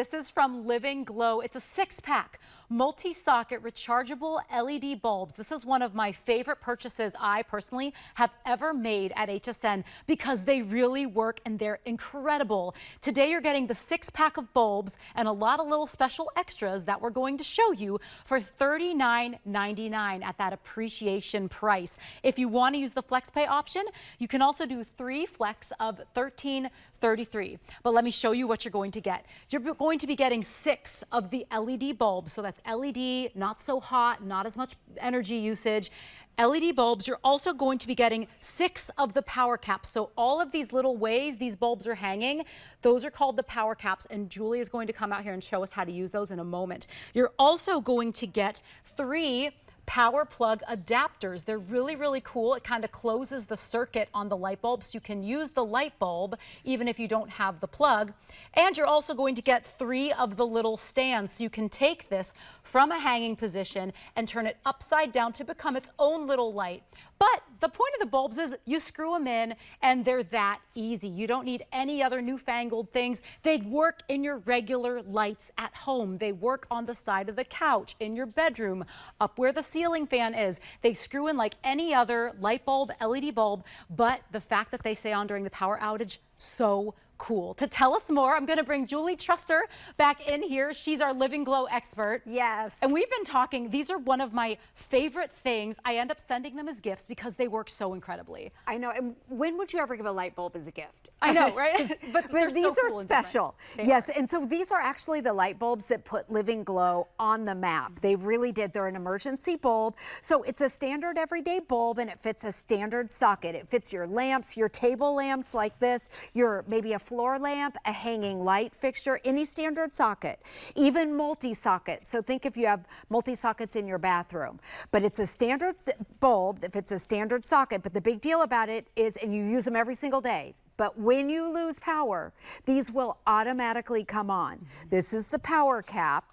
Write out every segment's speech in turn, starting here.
This is from Living Glow. It's a 6-pack, multi-socket, rechargeable LED bulbs. This is one of my favorite purchases I personally have ever made at HSN because they really work and they're incredible. Today you're getting the 6-pack of bulbs and a lot of little special extras that we're going to show you for $39.99 at that appreciation price. If you want to use the FlexPay option, you can also do 3 flex of $13.33. But let me show you what you're going to get. You're going to be getting 6 of the LED bulbs. So that's LED, not so hot, not as much energy usage. LED bulbs. You're also going to be getting 6 of the power caps. So all of these little ways these bulbs are hanging, those are called the power caps. And Julie is going to come out here and show us how to use those in a moment. You're also going to get 3 power plug adapters. They're really, really cool. It kind of closes the circuit on the light bulb, so you can use the light bulb even if you don't have the plug. And you're also going to get 3 of the little stands, so you can take this from a hanging position and turn it upside down to become its own little light. But the point of the bulbs is you screw them in and they're that easy. You don't need any other newfangled things. They work in your regular lights at home. They work on the side of the couch, in your bedroom, up where the ceiling fan is. They screw in like any other light bulb, LED bulb, but the fact that they stay on during the power outage, so cool. To tell us more, I'm going to bring Julie Truster back in here. She's our Living Glow expert. Yes. And we've been talking, these are one of my favorite things. I end up sending them as gifts because they work so incredibly. I know. And when would you ever give a light bulb as a gift? I know, right? But these so are cool special. Yes, and so these are actually the light bulbs that put Living Glow on the map. They really did. They're an emergency bulb. So it's a standard everyday bulb and it fits a standard socket. It fits your lamps, your table lamps like this, your maybe a floor lamp, a hanging light fixture, any standard socket, even multi-socket. So think if you have multi-sockets in your bathroom. But it's a standard bulb that fits a standard socket. But the big deal about it is, and you use them every single day, but when you lose power, these will automatically come on. This is the power cap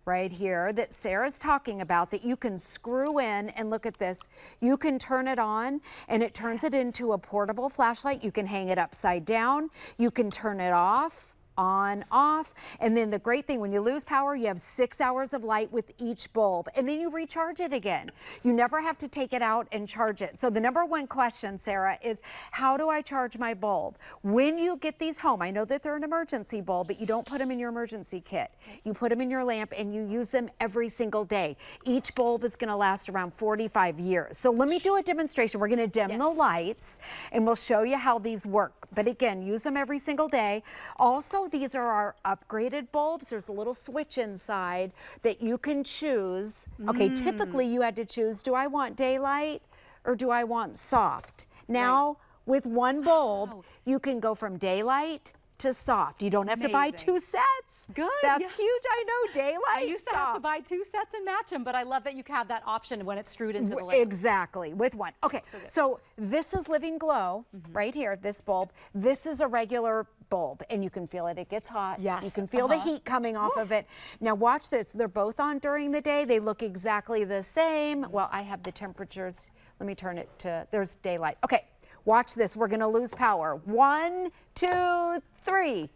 right here that Sarah's talking about that you can screw in, and look at this. You can turn it on and it turns it into a portable flashlight. You can hang it upside down. You can turn it off, on, off. And then the great thing, when you lose power, you have 6 hours of light with each bulb, and then you recharge it again. You never have to take it out and charge it. So the #1 question, Sarah, is how do I charge my bulb? When you get these home, I know that they're an emergency bulb, but you don't put them in your emergency kit. You put them in your lamp and you use them every single day. Each bulb is going to last around 45 years. So let me do a demonstration. We're going to dim the lights and we'll show you how these work. But again, use them every single day. Also, these are our upgraded bulbs. There's a little switch inside that you can choose. Okay, typically you had to choose, do I want daylight or do I want soft? Now, with one bulb, you can go from daylight to soft. You don't have to buy 2 sets. Good. That's huge. I know. Daylight. I used to have to buy 2 sets and match them, but I love that you have that option when it's screwed into the lamp. Exactly, with one. Okay, so this is Living Glow right here, this bulb. This is a regular bulb, and you can feel it. It gets hot. Yes. You can feel the heat coming off of it. Now watch this. They're both on during the day. They look exactly the same. Well, I have the temperatures. Let me turn it to, there's daylight. Okay. Watch this. We're going to lose power. 1, 2, 3.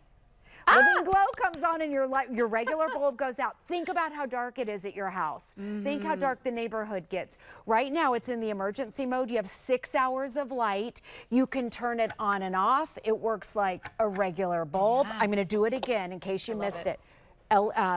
Living Glow comes on and your regular bulb goes out. Think about how dark it is at your house. Think how dark the neighborhood gets. Right now it's in the emergency mode. You have 6 hours of light. You can turn it on and off. It works like a regular bulb. I'm going to do it again in case you missed it.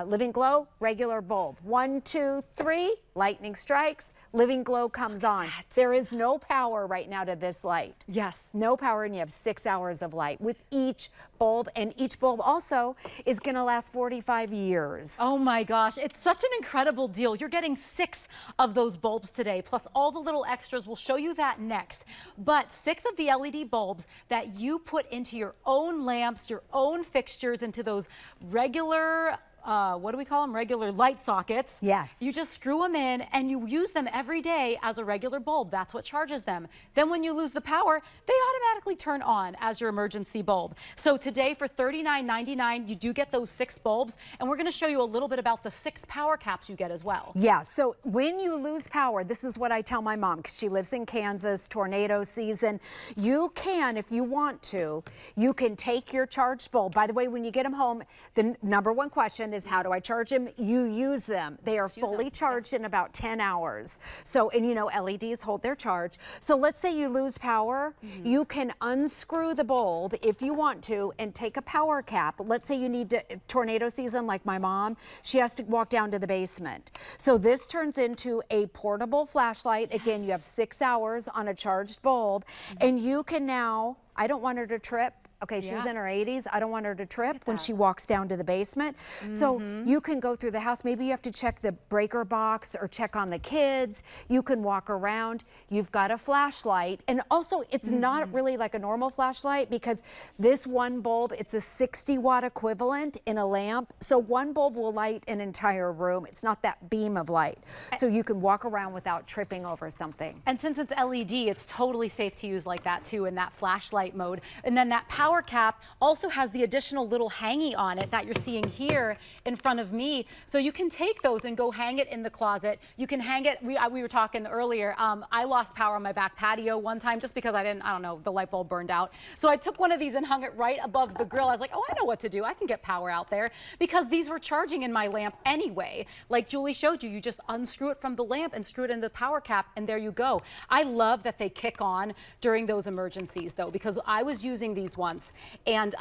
Living Glow, regular bulb. 1, 2, 3, lightning strikes, Living Glow comes on. There is no power right now to this light. Yes. No power, and you have 6 hours of light with each bulb, and each bulb also is going to last 45 years. Oh my gosh, it's such an incredible deal. You're getting 6 of those bulbs today, plus all the little extras. We'll show you that next. But 6 of the LED bulbs that you put into your own lamps, your own fixtures, into those regular what do we call them? Regular light sockets. Yes. You just screw them in and you use them every day as a regular bulb. That's what charges them. Then when you lose the power, they automatically turn on as your emergency bulb. So today for $39.99, you do get those 6 bulbs, and we're going to show you a little bit about the 6 power caps you get as well. Yeah, so when you lose power, this is what I tell my mom, because she lives in Kansas, tornado season. You can, if you want to, you can take your charged bulb. By the way, when you get them home, the number one question is, how do I charge them? You use them. They are fully charged in about 10 hours. So, and you know, LEDs hold their charge. So let's say you lose power, you can unscrew the bulb if you want to and take a power cap. Let's say you need to, tornado season like my mom, she has to walk down to the basement. So this turns into a portable flashlight. Again, you have 6 hours on a charged bulb, and you can now, I don't want her to trip. Okay, she's in her 80s. I don't want her to trip when she walks down to the basement. So you can go through the house. Maybe you have to check the breaker box or check on the kids. You can walk around. You've got a flashlight. And also, it's not really like a normal flashlight, because this one bulb, it's a 60-watt equivalent in a lamp. So one bulb will light an entire room. It's not that beam of light. So you can walk around without tripping over something. And since it's LED, it's totally safe to use like that too, in that flashlight mode. And then that power cap also has the additional little hangy on it that you're seeing here in front of me. So you can take those and go hang it in the closet. You can hang it, we were talking earlier, I lost power on my back patio one time just because I don't know, the light bulb burned out. So I took one of these and hung it right above the grill. I was like, oh, I know what to do. I can get power out there, because these were charging in my lamp anyway. Like Julie showed you, you just unscrew it from the lamp and screw it in the power cap, and there you go. I love that they kick on during those emergencies though, because I was using these once, and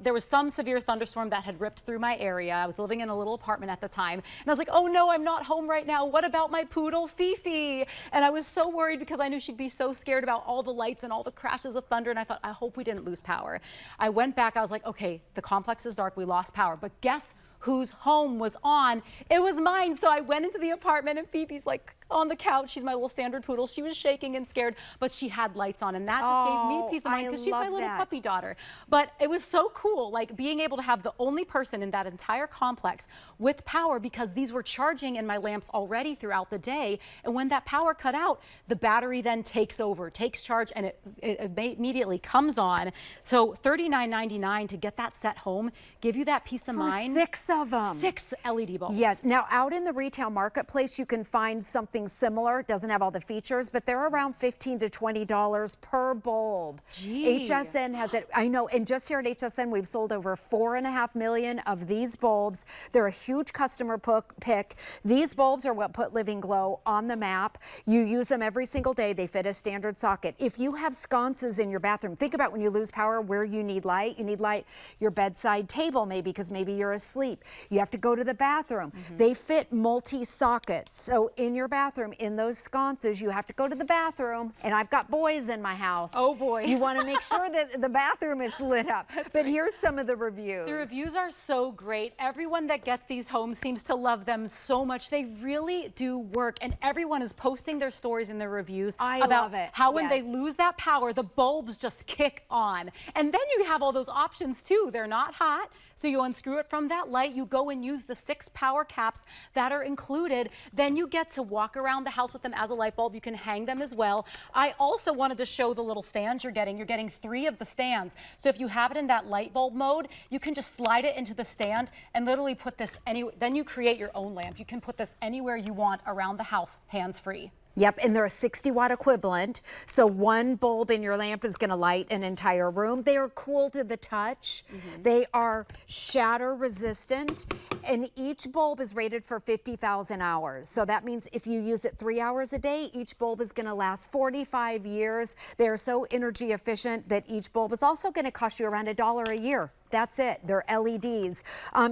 there was some severe thunderstorm that had ripped through my area. I was living in a little apartment at the time, and I was like, oh no, I'm not home right now. What about my poodle Fifi? And I was so worried because I knew she'd be so scared about all the lights and all the crashes of thunder, and I thought, I hope we didn't lose power. I went back, I was like, okay, the complex is dark, we lost power, but guess whose home was on? It was mine. So I went into the apartment, and Fifi's like on the couch. She's my little standard poodle. She was shaking and scared, but she had lights on, and that just gave me peace of mind, because she's my little puppy daughter. But it was so cool, like being able to have the only person in that entire complex with power, because these were charging in my lamps already throughout the day. And when that power cut out, the battery then takes over, takes charge, and it immediately comes on. So $39.99 to get that set home, give you that peace of mind. 6 of them. 6 LED bulbs. Yes. Now, out in the retail marketplace, you can find something similar. It doesn't have all the features, but they're around $15 to $20 per bulb. Gee. HSN has it. I know. And just here at HSN, we've sold over 4.5 million of these bulbs. They're a huge customer pick. These bulbs are what put Living Glow on the map. You use them every single day. They fit a standard socket. If you have sconces in your bathroom, think about when you lose power, where you need light. You need light your bedside table, maybe, because maybe you're asleep. You have to go to the bathroom. They fit multi-sockets. So in your bathroom, in those sconces, you have to go to the bathroom. And I've got boys in my house. Oh boy. You want to make sure that the bathroom is lit up. But here's some of the reviews. The reviews are so great. Everyone that gets these homes seems to love them so much. They really do work. And everyone is posting their stories in their reviews about how when they lose that power, the bulbs just kick on. And then you have all those options too. They're not hot, so you unscrew it from that light. You go and use the 6 power caps that are included. Then you get to walk around the house with them as a light bulb. You can hang them as well. I also wanted to show the little stands you're getting. You're getting 3 of the stands. So if you have it in that light bulb mode, you can just slide it into the stand and literally put this then you create your own lamp. You can put this anywhere you want around the house, hands-free. Yep, and they're a 60-watt equivalent. So one bulb in your lamp is going to light an entire room. They are cool to the touch. They are shatter resistant, and each bulb is rated for 50,000 hours. So that means if you use it 3 hours a day, each bulb is going to last 45 years. They are so energy efficient that each bulb is also going to cost you around $1 a year. That's it. They're LEDs.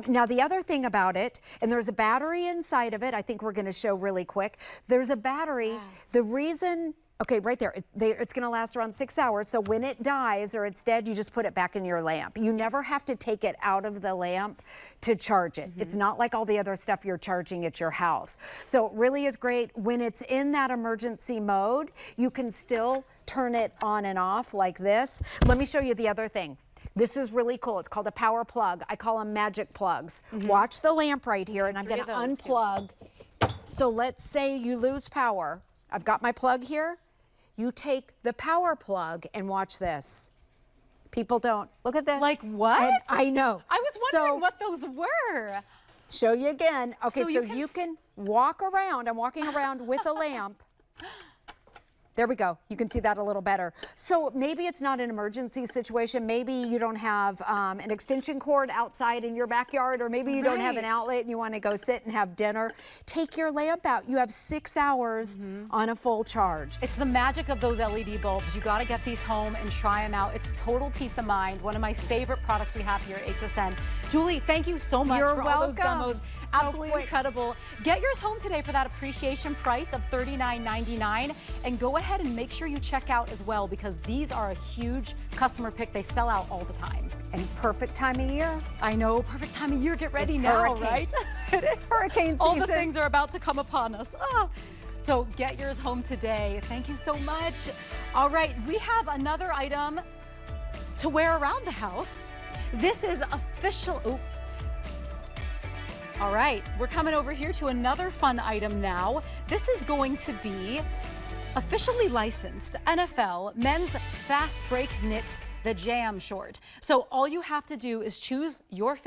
Now, the other thing about it, and there's a battery inside of it, I think we're going to show really quick. There's a battery. Wow. The reason, okay, right there, it's going to last around 6 hours. So when it dies or it's dead, you just put it back in your lamp. You never have to take it out of the lamp to charge it. It's not like all the other stuff you're charging at your house. So it really is great. When it's in that emergency mode, you can still turn it on and off like this. Let me show you the other thing. This is really cool. It's called a power plug. I call them magic plugs. Watch the lamp right here, and I'm going to unplug. So let's say you lose power. I've got my plug here. You take the power plug and watch this. People don't. Look at this. Like what? And I know. I was wondering what those were. Show you again. Okay, so you you can walk around. I'm walking around with a lamp. There we go. You can see that a little better. So maybe it's not an emergency situation. Maybe you don't have an extension cord outside in your backyard, or maybe you don't have an outlet and you want to go sit and have dinner. Take your lamp out. You have 6 hours on a full charge. It's the magic of those LED bulbs. You got to get these home and try them out. It's total peace of mind. One of my favorite products we have here at HSN. Julie, thank you so much for all those demos. Absolutely incredible. Get yours home today for that appreciation price of $39.99, and go ahead and make sure you check out as well, because these are a huge customer pick. They sell out all the time. And perfect time of year. I know, perfect time of year. Get ready now, right? It is. Hurricane season. All the things are about to come upon us. Ah. So get yours home today. Thank you so much. All right, we have another item to wear around the house. This is official. Ooh. All right, we're coming over here to another fun item now. This is going to be officially licensed NFL men's fast break knit, the Jam short. So all you have to do is choose your favorite